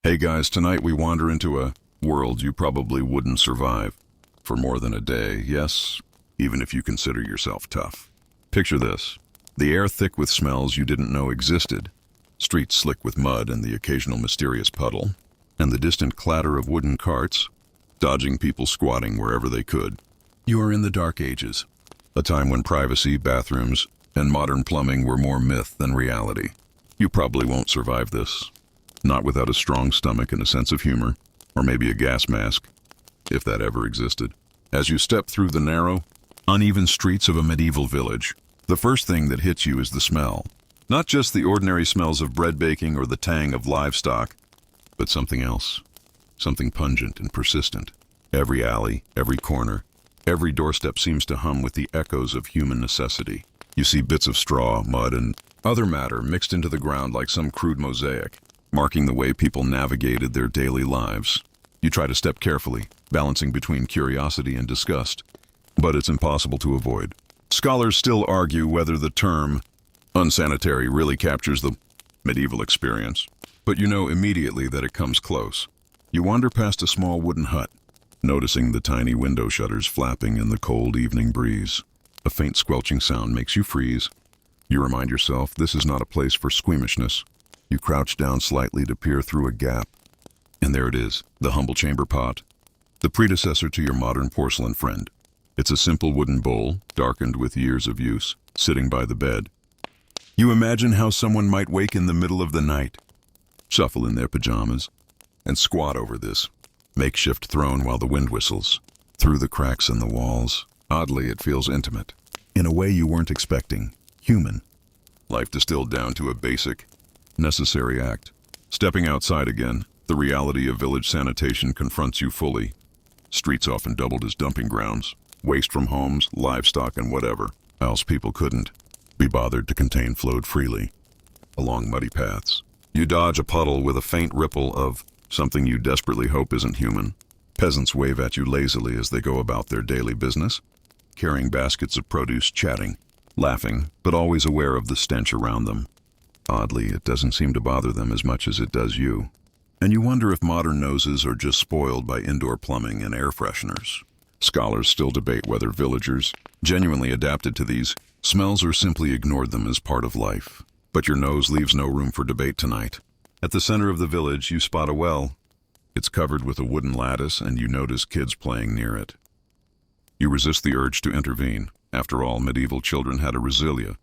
Hey guys, tonight we wander into a world you probably wouldn't survive for more than a day, yes, even if you consider yourself tough. Picture this: the air thick with smells you didn't know existed, streets slick with mud and the occasional mysterious puddle, and the distant clatter of wooden carts, dodging people squatting wherever they could. You are in the Dark Ages, a time when privacy, bathrooms, and modern plumbing were more myth than reality. You probably won't survive this. Not without a strong stomach and a sense of humor, or maybe a gas mask, if that ever existed. As you step through the narrow, uneven streets of a medieval village, the first thing that hits you is the smell. Not just the ordinary smells of bread baking or the tang of livestock, but something else. Something pungent and persistent. Every alley, every corner, every doorstep seems to hum with the echoes of human necessity. You see bits of straw, mud, and other matter mixed into the ground like some crude mosaic, marking the way people navigated their daily lives. You try to step carefully, balancing between curiosity and disgust, but it's impossible to avoid. Scholars still argue whether the term unsanitary really captures the medieval experience, but you know immediately that it comes close. You wander past a small wooden hut, noticing the tiny window shutters flapping in the cold evening breeze. A faint squelching sound makes you freeze. You remind yourself this is not a place for squeamishness. You crouch down slightly to peer through a gap. And there it is, the humble chamber pot, the predecessor to your modern porcelain friend. It's a simple wooden bowl, darkened with years of use, sitting by the bed. You imagine how someone might wake in the middle of the night, shuffle in their pajamas, and squat over this makeshift throne while the wind whistles through the cracks in the walls. Oddly, it feels intimate, in a way you weren't expecting, human. Life distilled down to a basic, necessary act. Stepping outside again, the reality of village sanitation confronts you fully. Streets often doubled as dumping grounds, waste from homes, livestock, and whatever else people couldn't be bothered to contain flowed freely along muddy paths. You dodge a puddle with a faint ripple of something you desperately hope isn't human. Peasants wave at you lazily as they go about their daily business, carrying baskets of produce, chatting, laughing, but always aware of the stench around them. Oddly, it doesn't seem to bother them as much as it does you. And you wonder if modern noses are just spoiled by indoor plumbing and air fresheners. Scholars still debate whether villagers genuinely adapted to these smells or simply ignored them as part of life. But your nose leaves no room for debate tonight. At the center of the village, you spot a well. It's covered with a wooden lattice, and you notice kids playing near it. You resist the urge to intervene. After all, medieval children had a resilient,